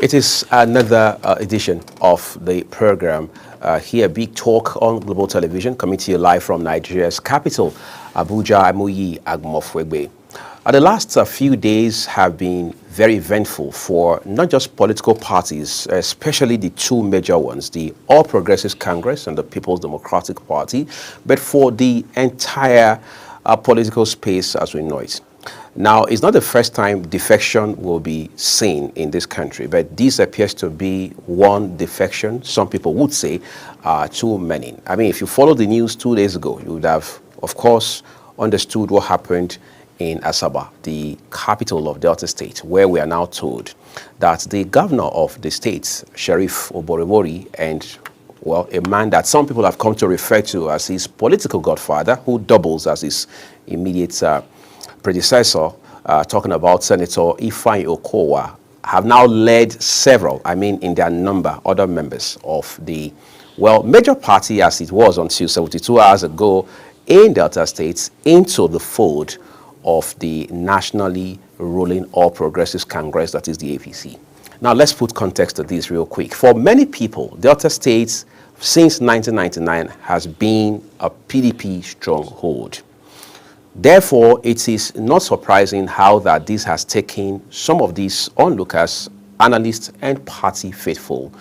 It is another edition of the program. Here, Big Talk on Global Television, coming to you live from Nigeria's capital, Abuja, Amuyi Agmofwegbe. The last few days have been very eventful for not just political parties, especially the two major ones, the All Progressives Congress and the People's Democratic Party, but for the entire political space as we know it. Now, it's not the first time defection will be seen in this country, but this appears to be one defection. Some people would say too many. I mean, if you followed the news 2 days ago, you would have, of course, understood what happened in Asaba, the capital of Delta State, where we are now told that the governor of the state, Sheriff Oborevori, and well, a man that some people have come to refer to as his political godfather, who doubles as his immediate predecessor, talking about Senator Ifeanyi Okowa, have now led several, in their number, other members of the, well, major party as it was until 72 hours ago in Delta State into the fold of the nationally ruling All Progressives Congress, that is the APC. Now, let's put context to this real quick. For many people, Delta State, since 1999, has been a PDP stronghold. Therefore, it is not surprising how that this has taken some of these onlookers, analysts, and party faithful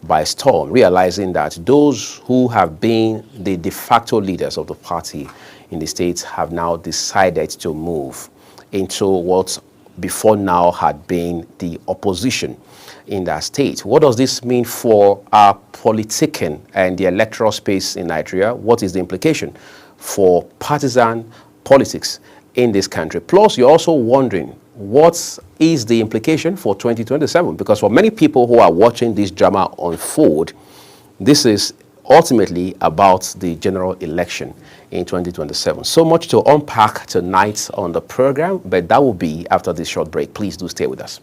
by storm, realizing that those who have been the de facto leaders of the party in the states have now decided to move into what before now had been the opposition in that state. What does this mean for our politicking and the electoral space in Nigeria? What is the implication for partisan politics in this country? Plus, you're also wondering, what is the implication for 2027? Because for many people who are watching this drama unfold, this is ultimately about the general election in 2027. So much to unpack tonight on the program, but that will be after this short break. Please do stay with us.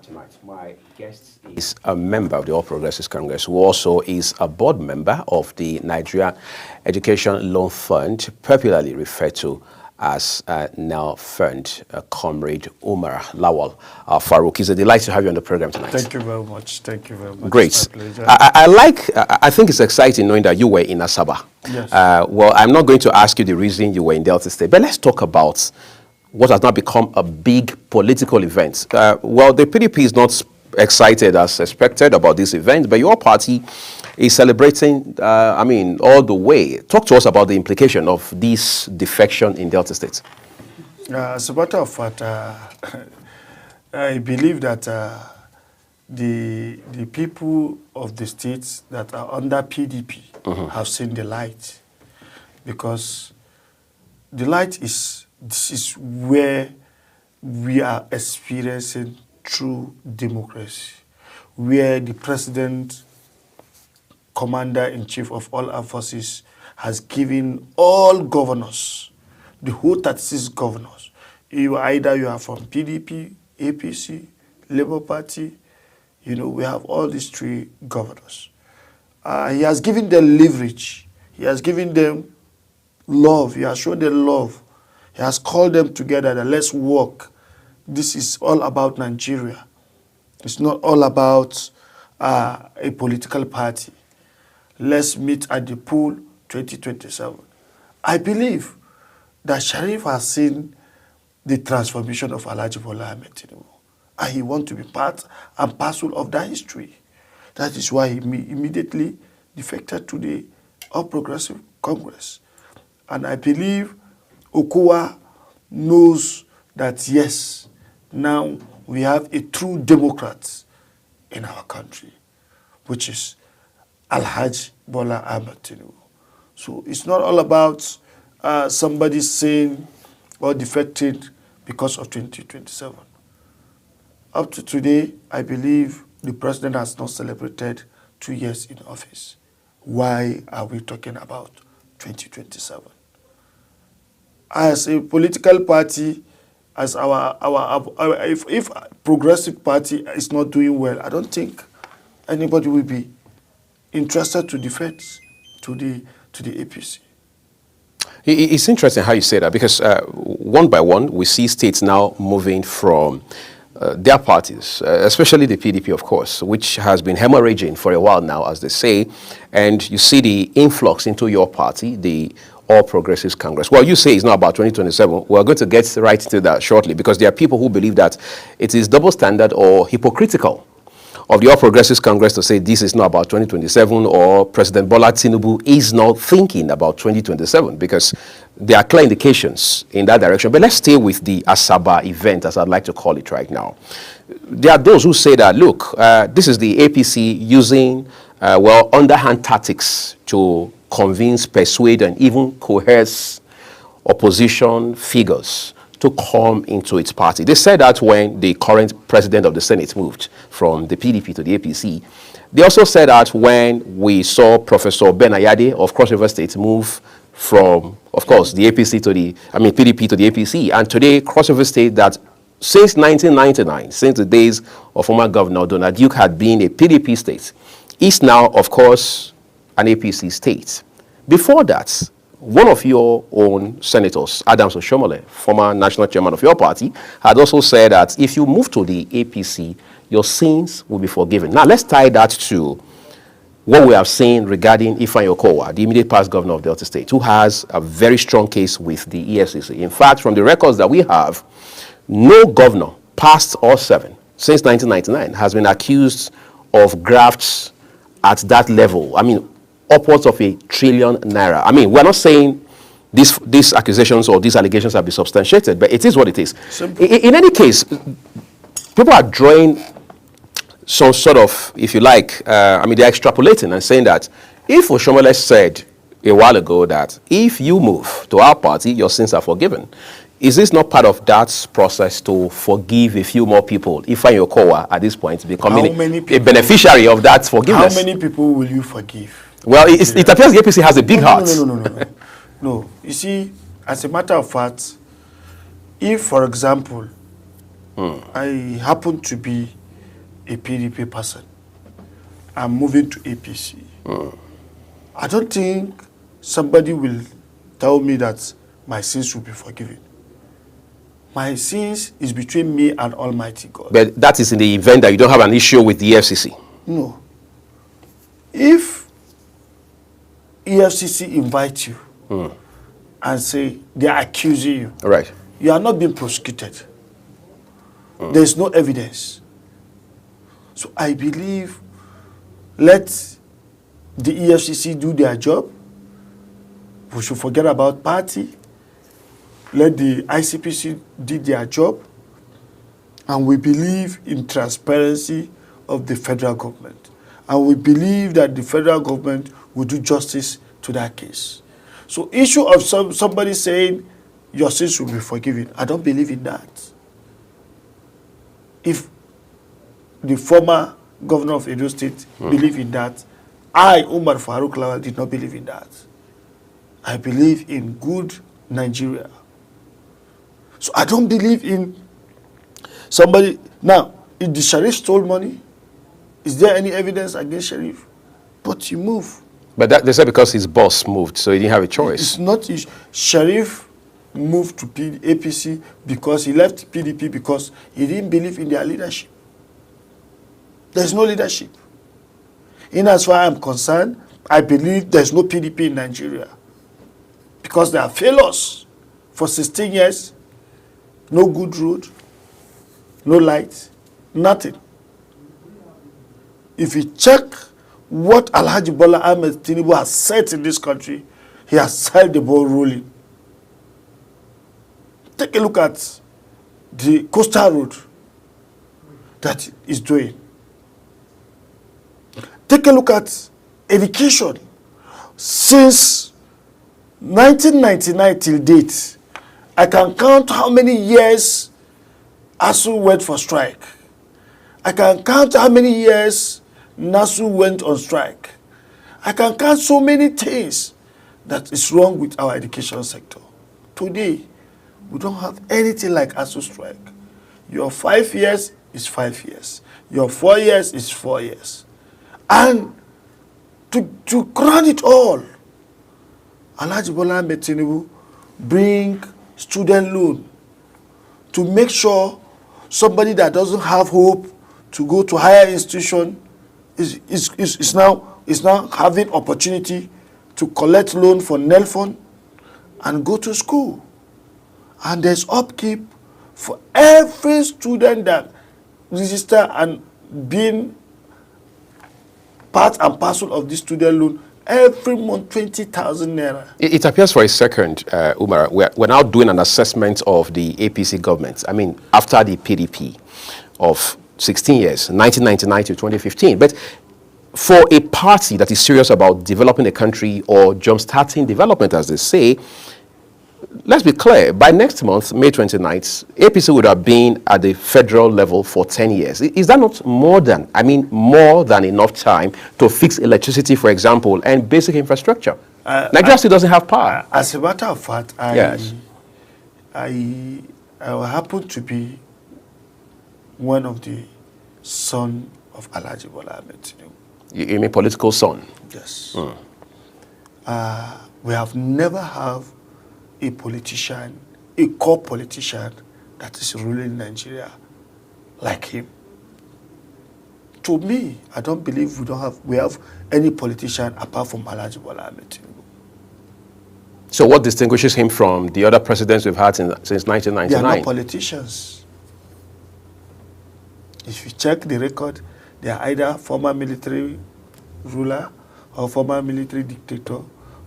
Tonight, my guest is a member of the All Progressives Congress, who also is a board member of the Nigeria Education Loan Fund, popularly referred to as NEL Fund, Comrade Umar Lawal Farouk. It's a delight to have you on the program tonight. Thank you very much. Thank you very much. Great. It's my pleasure. I think it's exciting knowing that you were in Asaba. Yes. Well, I'm not going to ask you the reason you were in Delta State, but let's talk about what has now become a big political event. Well, the PDP is not excited as expected about this event, but your party is celebrating, all the way. Talk to us about the implication of this defection in Delta State. As a matter of fact, I believe that the people of the states that are under PDP have seen the light, because the light is, this is where we are experiencing true democracy, where the president, commander-in-chief of all our forces, has given all governors, the whole 36 governors, either you are from PDP, APC, Labour Party, we have all these three governors. He has given them leverage. He has given them love. He has shown them love. He has called them together that let's work. This is all about Nigeria. It's not all about a political party. Let's meet at the pool 2027. I believe that Sharif has seen the transformation of Alhaji Bola Ahmed Tinubu, and he wants to be part and parcel of that history. That is why he immediately defected to the All Progressive Congress. And I believe Okowa knows that, yes, now we have a true Democrat in our country, which is Alhaji Bola Ahmed Tinubu. So it's not all about somebody saying or defected because of 2027. Up to today, I believe the president has not celebrated 2 years in office. Why are we talking about 2027? As a political party, as if progressive party is not doing well, I don't think anybody will be interested to defect to the APC. It's interesting how you say that, because one by one, we see states now moving from their parties, especially the PDP, of course, which has been hemorrhaging for a while now, as they say, and you see the influx into your party, the All Progressives Congress. Well, you say it's not about 2027. We're going to get right to that shortly, because there are people who believe that it is double standard or hypocritical of the All Progressives Congress to say this is not about 2027, or President Bola Tinubu is not thinking about 2027, because there are clear indications in that direction. But let's stay with the Asaba event, as I'd like to call it right now. There are those who say that, look, this is the APC using, underhand tactics to convince, persuade, and even coerce opposition figures to come into its party. They said that when the current president of the Senate moved from the PDP to the APC. They also said that when we saw Professor Ben Ayade of Cross River State move from, of course, the APC to PDP to the APC. And today, Cross River State, that since 1999, since the days of former Governor Donald Duke had been a PDP state, is now, of course, an APC state. Before that, one of your own senators, Adams Oshomole, former national chairman of your party, had also said that if you move to the APC, your sins will be forgiven. Now, let's tie that to what we have seen regarding Ifeanyi Okowa, the immediate past governor of Delta State, who has a very strong case with the EFCC. In fact, from the records that we have, no governor, past or seven, since 1999, has been accused of grafts at that level. Upwards of ₦1 trillion. We're not saying these accusations or these allegations have been substantiated, but it is what it is. In any case, people are drawing some sort of, if you like, they're extrapolating and saying that if Oshomole said a while ago that if you move to our party, your sins are forgiven, is this not part of that process to forgive a few more people? Ifeanyi Okowa, at this point, becoming a beneficiary of that forgiveness? How many people will you forgive? Well, it appears the APC has a big heart. No. You see, as a matter of fact, if, for example, I happen to be a PDP person, I'm moving to APC, I don't think somebody will tell me that my sins will be forgiven. My sins is between me and Almighty God. But that is in the event that you don't have an issue with the FCC. No. If EFCC invite you and say they are accusing you, right, you are not being prosecuted. There is no evidence. So I believe let the EFCC do their job. We should forget about party. Let the ICPC do their job. And we believe in transparency of the federal government. And we believe that the federal government will do justice to that case. So issue of somebody saying your sins will be forgiven, I don't believe in that. If the former governor of Edo State believed in that, I, Umar Farouk Lawal, did not believe in that. I believe in good Nigeria. So I don't believe in somebody. Now, if the Sheriff stole money, is there any evidence against Sheriff? But you move. But they said because his boss moved, so he didn't have a choice. It's not Sheriff moved to APC because he left PDP because he didn't believe in their leadership. There's no leadership. In as far as I'm concerned, I believe there's no PDP in Nigeria because they are failures for 16 years, no good road, no light, nothing. If you check what Alhaji Bola Ahmed Tinubu has said in this country, he has set the ball rolling. Take a look at the coastal road that he's doing. Take a look at education. Since 1999 till date, I can count how many years ASU went for strike. I can count how many years NASU went on strike. I can count so many things that is wrong with our education sector. Today, we don't have anything like ASU strike. Your 5 years is 5 years. Your 4 years is 4 years. And to crown it all, Alhaji Bola Ahmed Tinubu bring student loan to make sure somebody that doesn't have hope to go to higher institution is now having opportunity to collect loan for NELFON and go to school. And there's upkeep for every student that register and being part and parcel of this student loan. Every month, 20,000 naira. It appears for a second, Umar, we're now doing an assessment of the APC government. I mean, after the PDP of 16 years, 1999 to 2015. But for a party that is serious about developing a country or jump-starting development, as they say, let's be clear, by next month, May 29th, APC would have been at the federal level for 10 years. Is that not more than enough time to fix electricity, for example, and basic infrastructure? Nigeria still doesn't have power. As a matter of fact, Yes. I happen to be one of the son of Alhaji Bola Ahmed Tinubu. You mean political son? Yes. We have never have a politician, a core politician that is ruling Nigeria like him. To me, I don't believe we have any politician apart from Alhaji Bola Ahmed Tinubu. So what distinguishes him from the other presidents we've had since 1999? They are not politicians. If you check the record, they are either former military ruler or former military dictator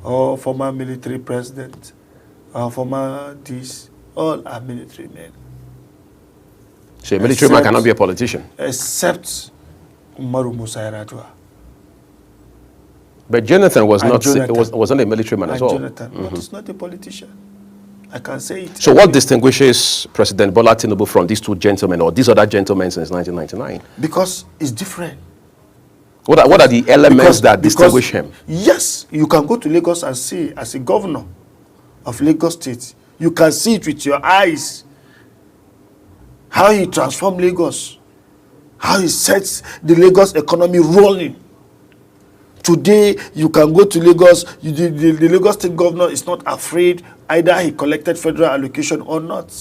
or former military president or former this. All are military men. So a military man cannot be a politician? Except Umaru Musa Yar'Adua. But Jonathan was not a military man as well. Jonathan, but he's not a politician. I can say it. So what distinguishes President Bola Tinubu from these two gentlemen or these other gentlemen since 1999? Because it's different. What are the elements that distinguish him? Yes, you can go to Lagos and see, as a governor of Lagos State, you can see it with your eyes, how he transformed Lagos, how he sets the Lagos economy rolling. Today, you can go to Lagos, the Lagos State governor is not afraid either he collected federal allocation or not.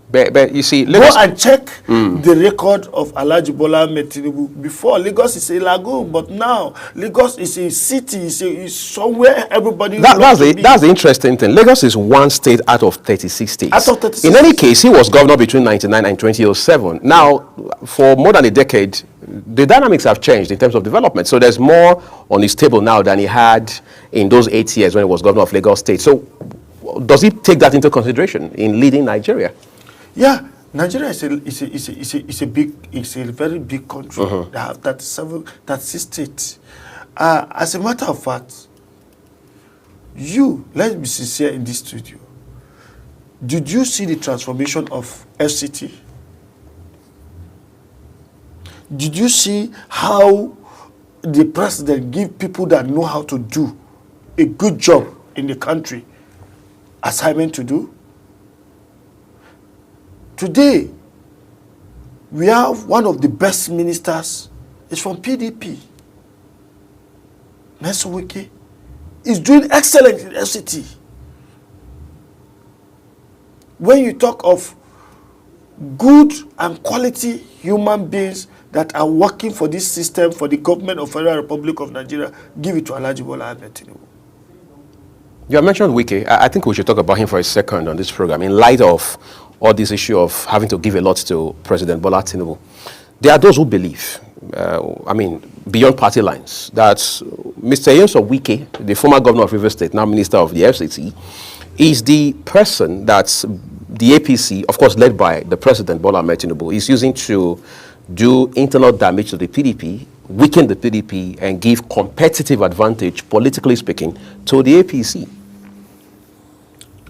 But you see, Lagos, go and check the record of Alhaji Bola Ahmed Tinubu. Before, Lagos is a lagoon, but now Lagos is a city, is somewhere everybody that's the interesting thing. Lagos is one state out of 36 states. Out of 36. In any case, he was governor between 1999 and 2007. Now, for more than a decade, the dynamics have changed in terms of development. So there's more on his table now than he had in those 8 years when he was governor of Lagos State. So does he take that into consideration in leading Nigeria? Yeah, Nigeria is a very big country. They have 36 states. As a matter of fact, let's be sincere in this studio. Did you see the transformation of FCT? Did you see how the president give people that know how to do a good job in the country assignment to do? Today, we have one of the best ministers. It's from PDP. Nyesom Wike is doing excellent in FCT. When you talk of good and quality human beings that are working for this system, for the government of Federal Republic of Nigeria, give it to Alhaji Bola Ahmed Tinubu. You have mentioned Wike. I think we should talk about him for a second on this program in light of all this issue of having to give a lot to President Bola Tinubu. There are those who believe, beyond party lines, that Mr. Nyesom Wike, the former governor of Rivers State, now minister of the FCT, is the person that the APC, of course led by the President Bola Ahmed Tinubu, is using to do internal damage to the PDP, weaken the PDP, and give competitive advantage, politically speaking, to the APC.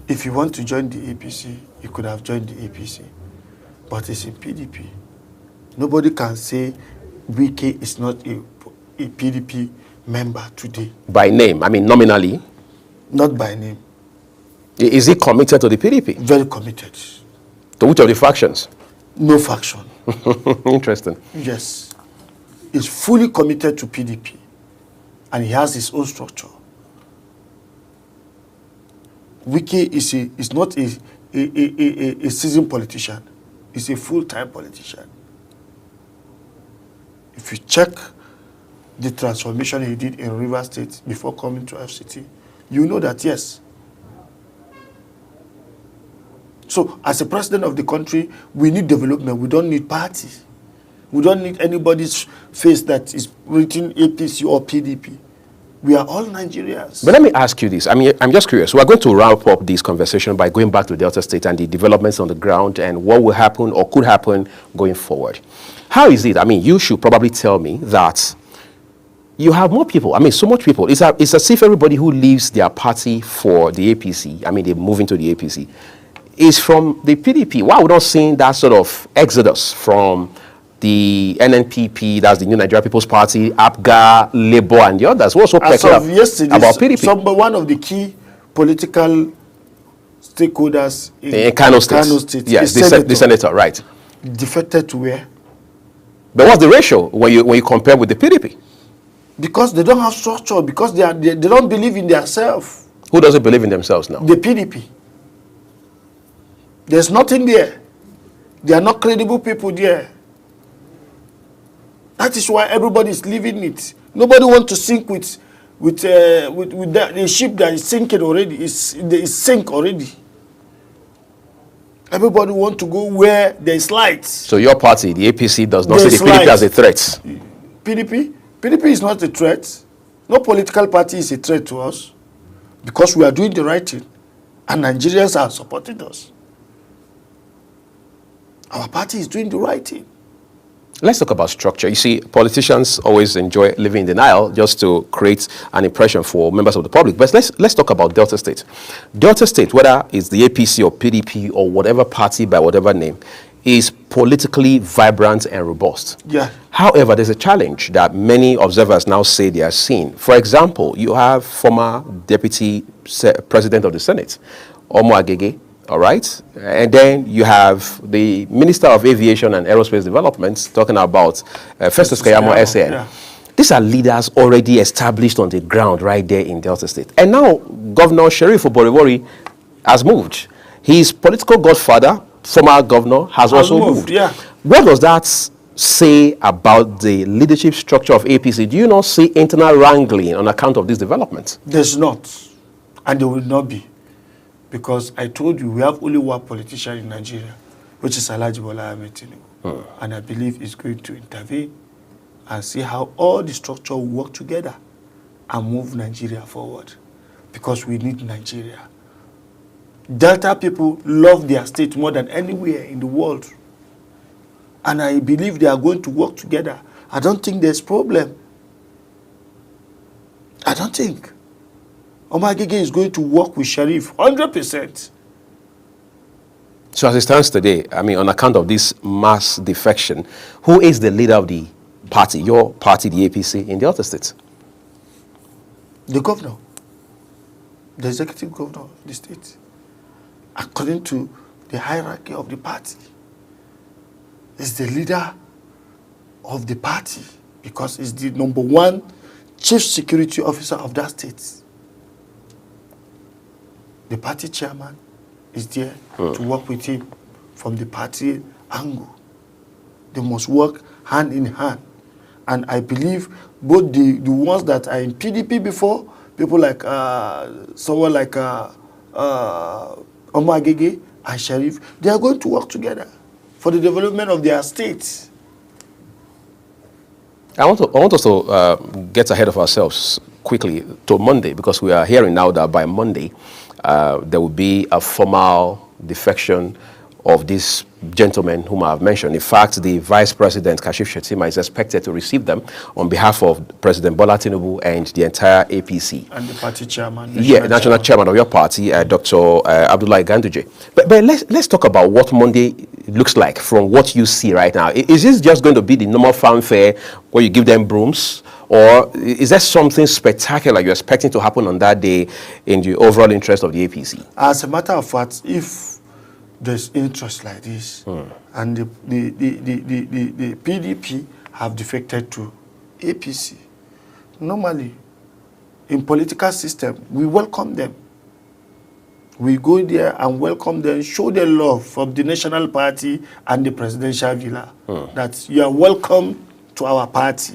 If you want to join the APC, you could have joined the APC, but it's in PDP. Nobody can say Wike is not a PDP member today. By name, I mean nominally. Not by name. Is he committed to the PDP? Very committed. To which of the factions? No faction. Interesting. Yes. He's fully committed to PDP. And he has his own structure. Wike is not a seasoned politician. He's a full-time politician. If you check the transformation he did in Rivers State before coming to FCT, you know that, yes. So, as a president of the country, we need development. We don't need parties. We don't need anybody's face that is written APC or PDP. We are all Nigerians. But let me ask you this. I mean, I'm just curious. We're going to wrap up this conversation by going back to Delta State and the developments on the ground and what will happen or could happen going forward. How is it? I mean, you should probably tell me that you have more people. I mean, so much people. It's as if everybody who leaves their party for the APC, I mean, they move into the APC, is from the PDP. Why are we not seeing that sort of exodus from the NNPP, that's the New Nigeria People's Party, APGA, Labour, and the others? What's so peculiar about PDP? One of the key political stakeholders in Kano State. Yes, the senator, right. Defected to where? But what's the ratio when you compare with the PDP? Because they don't have structure, because they don't believe in themselves. Who doesn't believe in themselves now? The PDP. There's nothing there. They are not credible people there. That is why everybody is leaving it. Nobody wants to sink with the ship that is sinking already. Is sink already. Everybody wants to go where there is light. So your party, the APC, does not see the PDP as a threat? PDP is not a threat. No political party is a threat to us because we are doing the right thing and Nigerians are supporting us. Our party is doing the right thing. Let's talk about structure. You see, politicians always enjoy living in denial just to create an impression for members of the public. But let's talk about Delta State. Delta State, whether it's the APC or PDP or whatever party by whatever name, is politically vibrant and robust. Yeah. However, there's a challenge that many observers now say they are seeing. For example, you have former Deputy President of the Senate, Omo Agege, all right? And then you have the Minister of Aviation and Aerospace Development talking about Festus Keyamo SAN. Yeah. These are leaders already established on the ground right there in Delta State. And now Governor Sheriff Oborevori has moved. His political godfather, former governor, has also moved. Yeah. What does that say about the leadership structure of APC? Do you not see internal wrangling on account of this development? There's not, and there will not be. Because I told you, we have only one politician in Nigeria, which is Alhaji Bola Ahmed Tinubu. And I believe he's going to intervene and see how all the structure will work together and move Nigeria forward. Because we need Nigeria. Delta people love their state more than anywhere in the world. And I believe they are going to work together. I don't think there's problem. I don't think. Omo Agege is going to work with Sheriff 100%. So as it stands today, I mean, on account of this mass defection, who is the leader of the party, your party, the APC, in Delta State? The governor, the executive governor of the state, according to the hierarchy of the party, is the leader of the party because he's the #1 chief security officer of that state. The party chairman is there to work with him from the party angle. They must work hand in hand. And I believe both the ones that are in PDP before, people like someone like Omo Agege and Sheriff, they are going to work together for the development of their states. I want us to get ahead of ourselves quickly to Monday, because we are hearing now that by Monday, there will be a formal defection of this gentlemen whom I have mentioned. In fact, the Vice President, Kashif Shettima, is expected to receive them on behalf of President Bola Tinubu and the entire APC. And the party chairman. National chairman of your party, Dr. Abdullahi Ganduje. But let's talk about what Monday looks like from what you see right now? Is this just going to be the normal fanfare where you give them brooms? Or is there something spectacular you're expecting to happen on that day in the overall interest of the APC? As a matter of fact, if there's interest like this, and the PDP have defected to APC, normally, in political system, we welcome them. We go there and welcome them, show them love from the National Party and the Presidential Villa, that you are welcome to our party,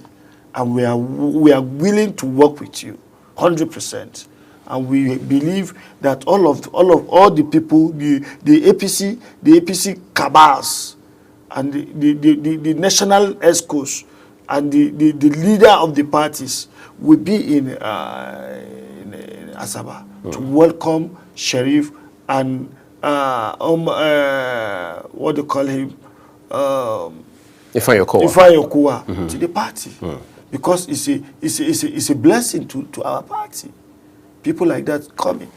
and we are willing to work with you, 100%. And we believe that all the people, the APC cabals, and the national ESCOs, and the leader of the parties will be in Asaba to welcome Sheriff and what do you call him? Ifeanyi Okowa to the party, because it's a blessing to our party. People like that coming.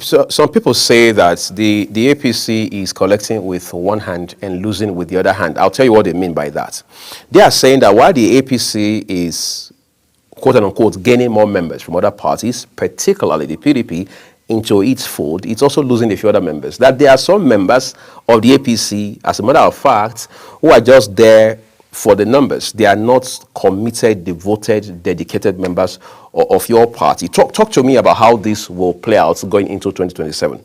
So, some people say that the APC is collecting with one hand and losing with the other hand. I'll tell you what they mean by that. They are saying that while the APC is, quote unquote, gaining more members from other parties, particularly the PDP, into its fold, it's also losing a few other members. That there are some members of the APC, as a matter of fact, who are just there for the numbers. They are not committed, devoted, dedicated members of your party. Talk to me about how this will play out going into 2027.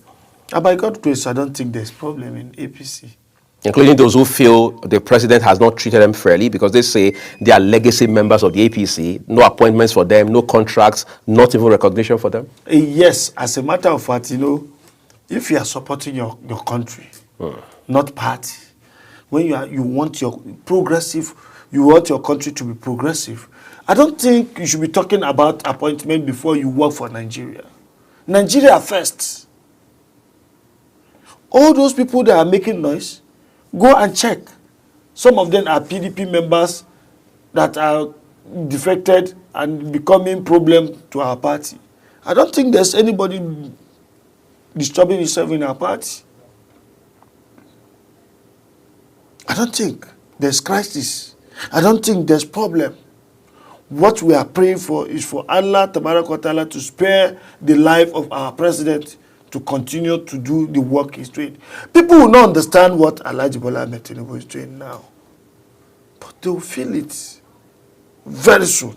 By God's grace, I don't think there's problem in APC. Including those who feel the president has not treated them fairly, because they say they are legacy members of the APC, no appointments for them, no contracts, not even recognition for them? Yes, as a matter of fact, if you are supporting your country, not party, when you want your country to be progressive, I don't think you should be talking about appointment before you work for Nigeria. Nigeria first. All those people that are making noise, go and check. Some of them are PDP members that are defected and becoming problem to our party. I don't think there's anybody disturbing himself in our party. I don't think there's crisis. I don't think there's problem. What we are praying for is for Allah Tabarak wa Ta'ala to spare the life of our president to continue to do the work he's doing. People will not understand what Alhaji Bola Ahmed Tinubu is doing now, but they will feel it very soon.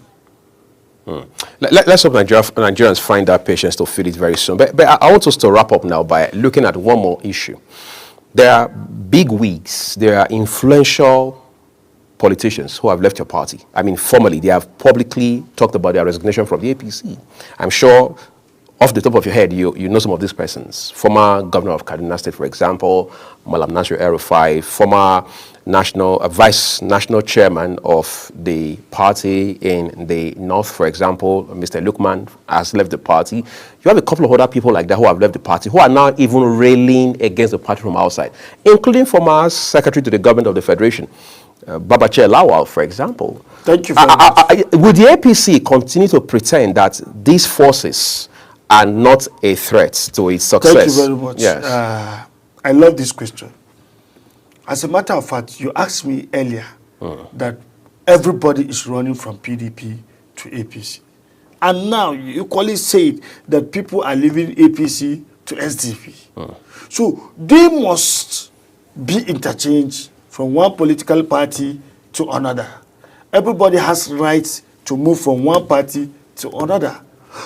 Let's hope Nigerians find that patience to feel it very soon. But I want us to wrap up now by looking at one more issue. There are big wigs, there are influential politicians who have left your party. I mean, formally, they have publicly talked about their resignation from the APC. I'm sure, off the top of your head, you know some of these persons. Former governor of Kaduna State, for example, Malam Nasir El-Rufai, former vice national chairman of the party in the north, for example, Mr. Lukman has left the party. You have a couple of other people like that who have left the party, who are now even railing against the party from outside, including former secretary to the government of the federation, Babachir Lawal, for example. Thank you very much. Would the APC continue to pretend that these forces are not a threat to its success? Thank you very much. Yes. I love this question. As a matter of fact, you asked me earlier that everybody is running from PDP to APC. And now you equally said that people are leaving APC to SDP. So they must be interchanged from one political party to another. Everybody has rights to move from one party to another.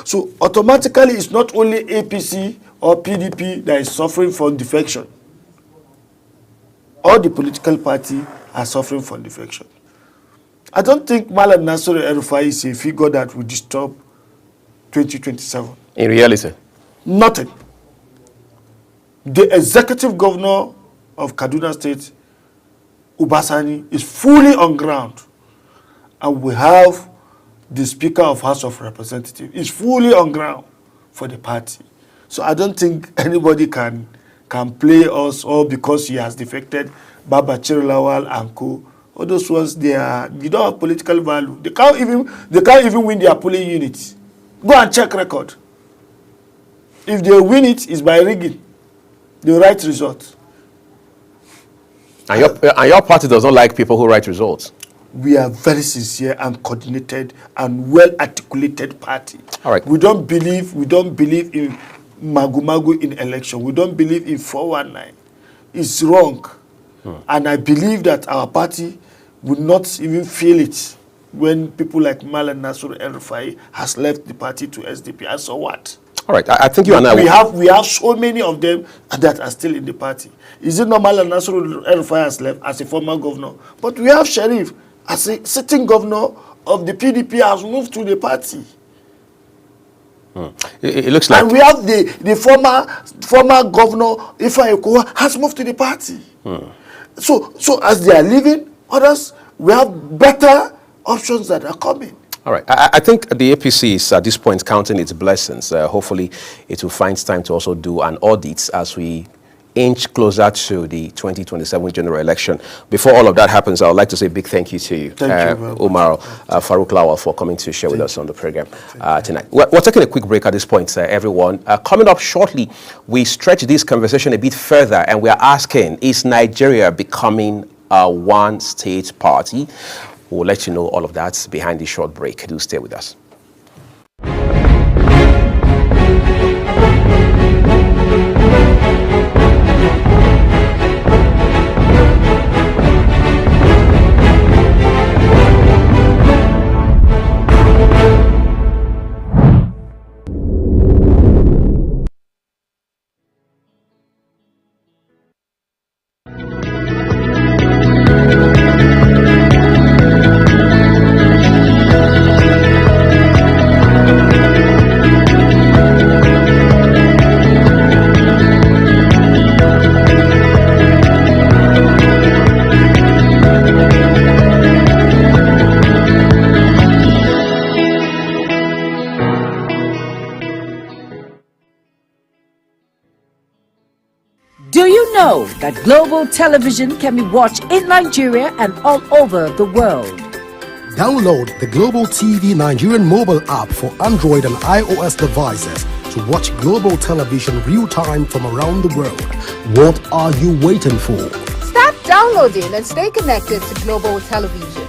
So automatically, it's not only APC or PDP that is suffering from defection. All the political parties are suffering from defection. I don't think Malam Nasir El-Rufai is a figure that will disturb 2027. In reality? Nothing. The executive governor of Kaduna State, Ubasani, is fully on ground. And we have the Speaker of House of Representatives is fully on ground for the party. So I don't think anybody can play us all because he has defected. Babachir Lawal and co. All those ones, they don't have political value. They can't even win their polling units. Go and check record. If they win it, it's by rigging the right result. And your party does not like people who write results. We are very sincere and coordinated and well articulated party. All right. We don't believe in magu in election. We don't believe in 419. It's wrong. And I believe that our party will not even feel it when people like Malam Nasir El-Rufai has left the party to SDP. And so what? All right. I think you and I we have so many of them that are still in the party. Is it not Malam Nasir El-Rufai has left as a former governor? But we have Sheriff as a sitting governor of the PDP has moved to the party. It looks like... And we have the former governor, Ifa Eko, has moved to the party. So as they are leaving, others, we have better options that are coming. All right. I think the APC is at this point counting its blessings. Hopefully, it will find time to also do an audit as we inch closer to the 2027 general election. Before all of that happens, I would like to say a big thank you to you, Umar Farouk Lawal, for coming to share with us on the program tonight. We're taking a quick break at this point, everyone. Coming up shortly, we stretch this conversation a bit further, and we are asking, is Nigeria becoming a one-state party? We'll let you know all of that behind this short break. Do stay with us. Do you know that global television can be watched in Nigeria and all over the world? Download the Global TV Nigerian mobile app for Android and iOS devices to watch global television real-time from around the world. What are you waiting for? Start downloading and stay connected to global television.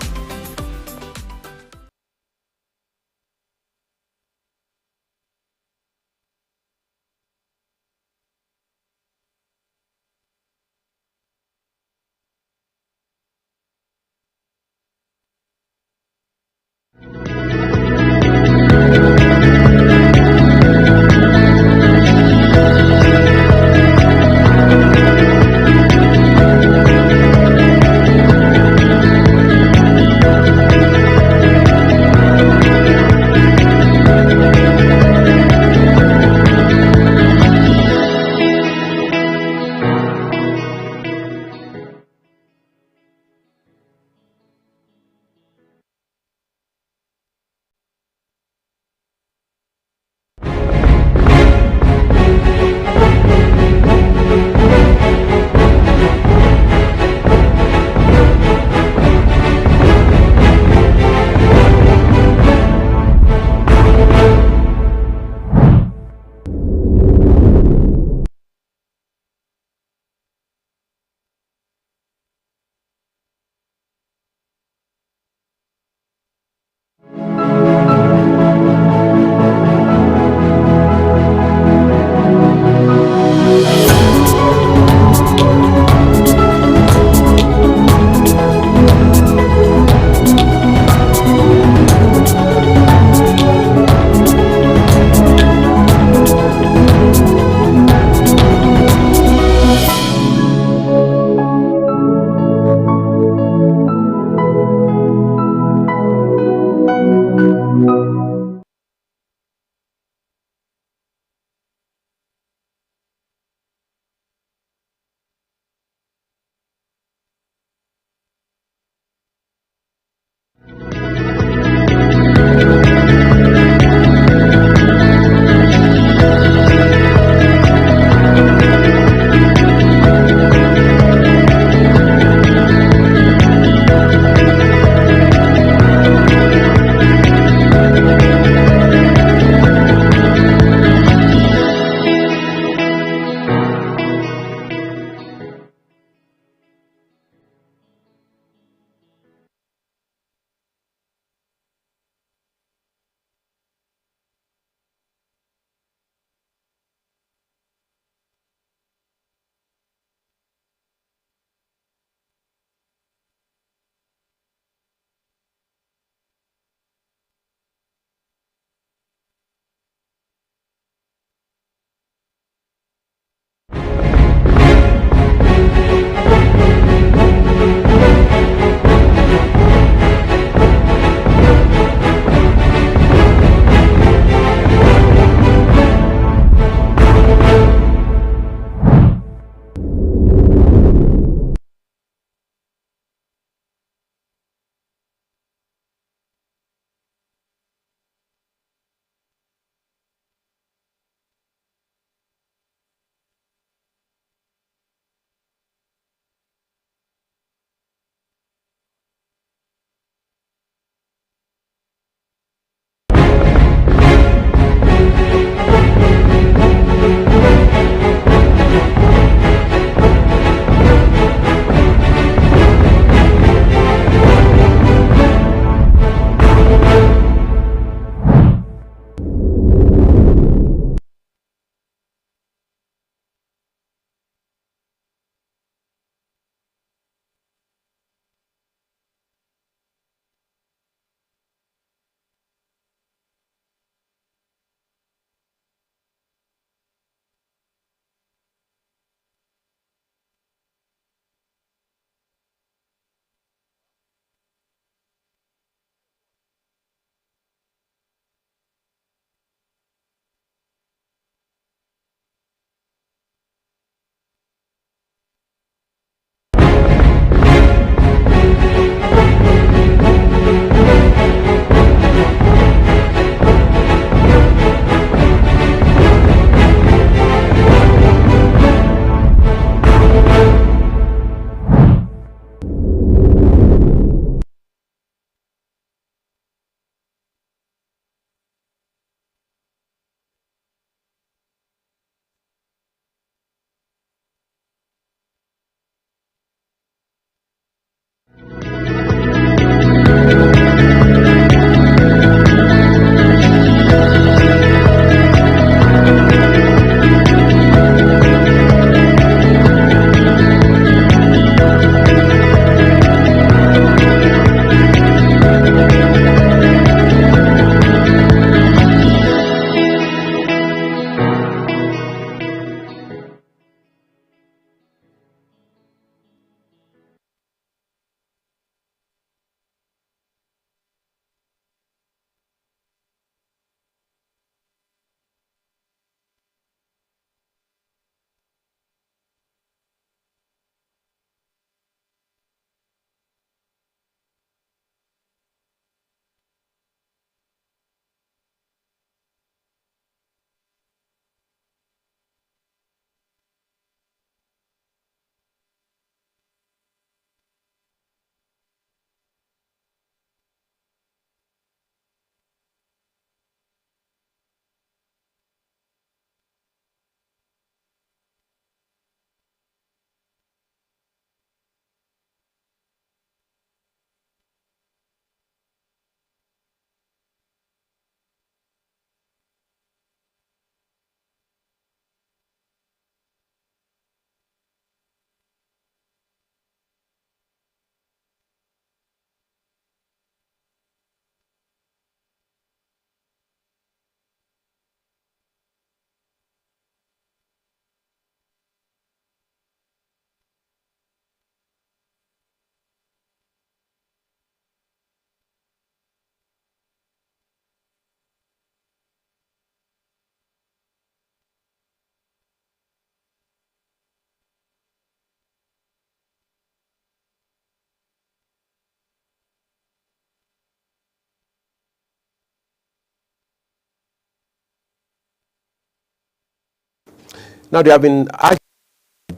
Now, there have been arguments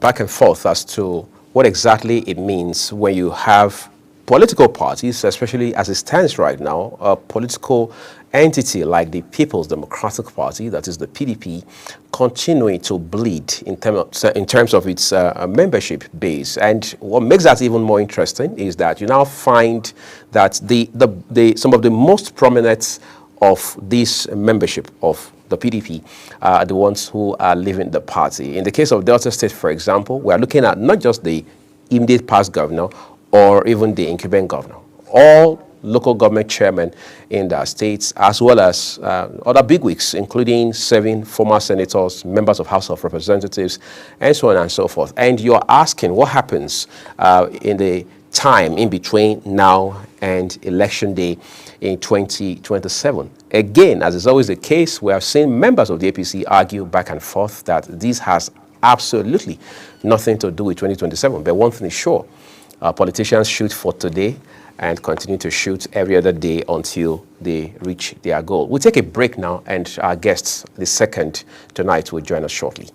back and forth as to what exactly it means when you have political parties, especially as it stands right now, a political entity like the People's Democratic Party, that is the PDP, continuing to bleed in terms of its membership base. And what makes that even more interesting is that you now find that some of the most prominent of this membership of the PDP are the ones who are leaving the party. In the case of Delta State, for example, we are looking at not just the immediate past governor or even the incumbent governor. All local government chairmen in the states, as well as other bigwigs, including 7 former senators, members of House of Representatives, and so on and so forth. And you're asking what happens in the time in between now and election day in 2027. Again, as is always the case, we have seen members of the APC argue back and forth that this has absolutely nothing to do with 2027. But one thing is sure, politicians shoot for today and continue to shoot every other day until they reach their goal. We'll take a break now, and our guests, the second tonight, will join us shortly.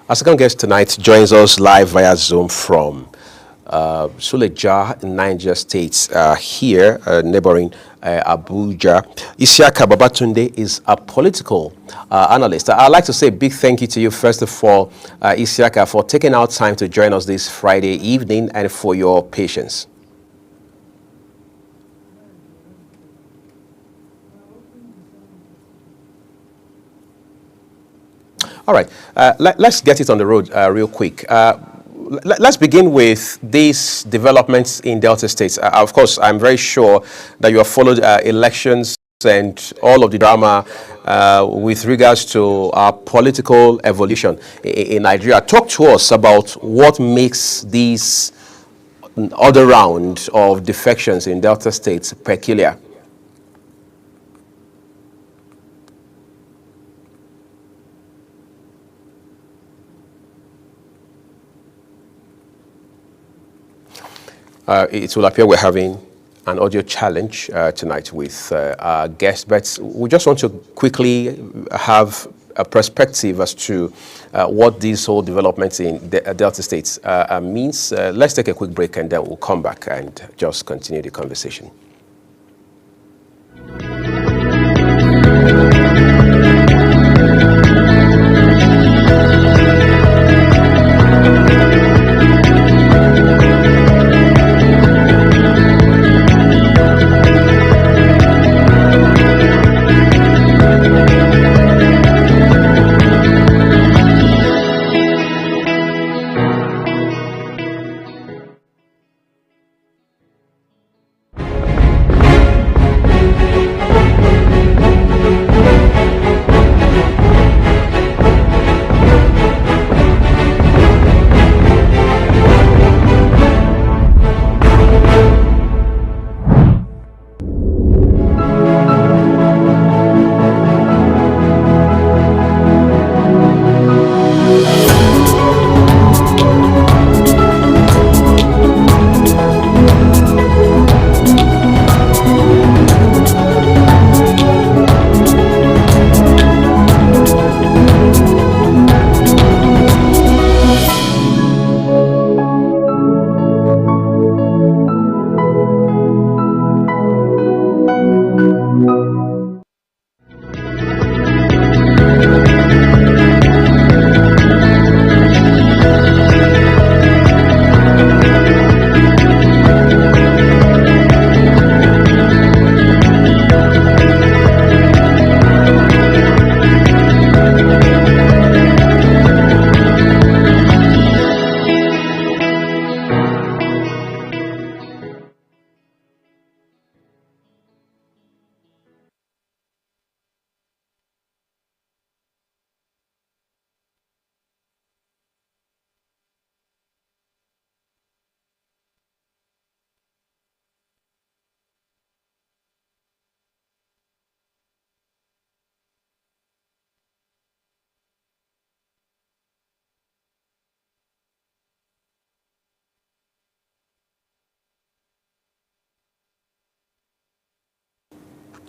Our second guest tonight joins us live via Zoom from Suleja in Niger State, here, neighboring Abuja. Isiaka Babatunde is a political analyst. I'd like to say a big thank you to you, first of all, Isiaka, for taking out time to join us this Friday evening and for your patience. All right, let's get it on the road real quick. Let's begin with these developments in Delta State. Of course, I'm very sure that you have followed elections and all of the drama with regards to our political evolution in Nigeria. Talk to us about what makes these other round of defections in Delta State peculiar. It will appear we're having an audio challenge tonight with our guest, but we just want to quickly have a perspective as to what these whole developments in Delta States means. Let's take a quick break and then we'll come back and just continue the conversation.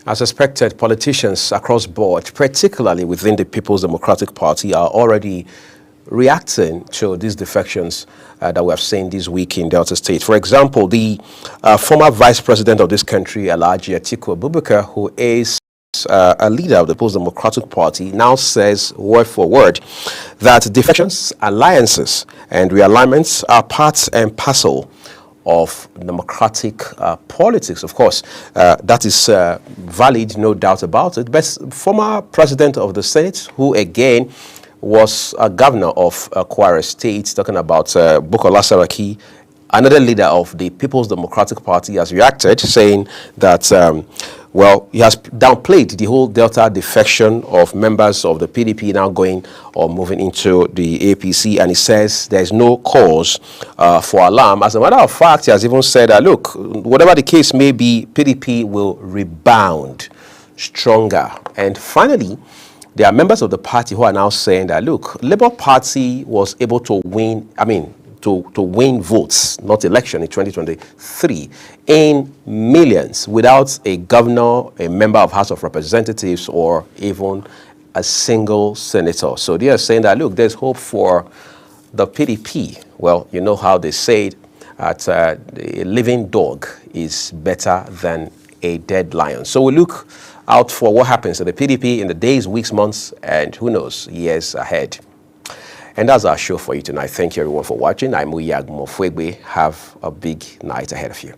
As expected, politicians across board, particularly within the People's Democratic Party, are already reacting to these defections that we have seen this week in Delta State. For example, the former vice president of this country, Alhaji Atiku Abubakar, who is a leader of the People's Democratic Party, now says word for word that defections, alliances, and realignments are part and parcel of democratic politics. Of course, that is valid, no doubt about it. But former president of the Senate, who again was a governor of Kwara State, talking about Bukola Saraki, another leader of the People's Democratic Party, has reacted, saying that, well, he has downplayed the whole Delta defection of members of the PDP now going or moving into the APC, and he says there's no cause for alarm. As a matter of fact, he has even said that, look, whatever the case may be, PDP will rebound stronger. And finally, there are members of the party who are now saying that, look, Labour Party was able to win, to win votes, not election, in 2023 in millions without a governor, a member of House of Representatives, or even a single senator. So they are saying that, look, there's hope for the PDP. Well, you know how they say it, that a living dog is better than a dead lion. So we look out for what happens to the PDP in the days, weeks, months, and who knows, years ahead. And that's our show for you tonight. Thank you everyone for watching. I'm Muyi Agumofwegbe. Have a big night ahead of you.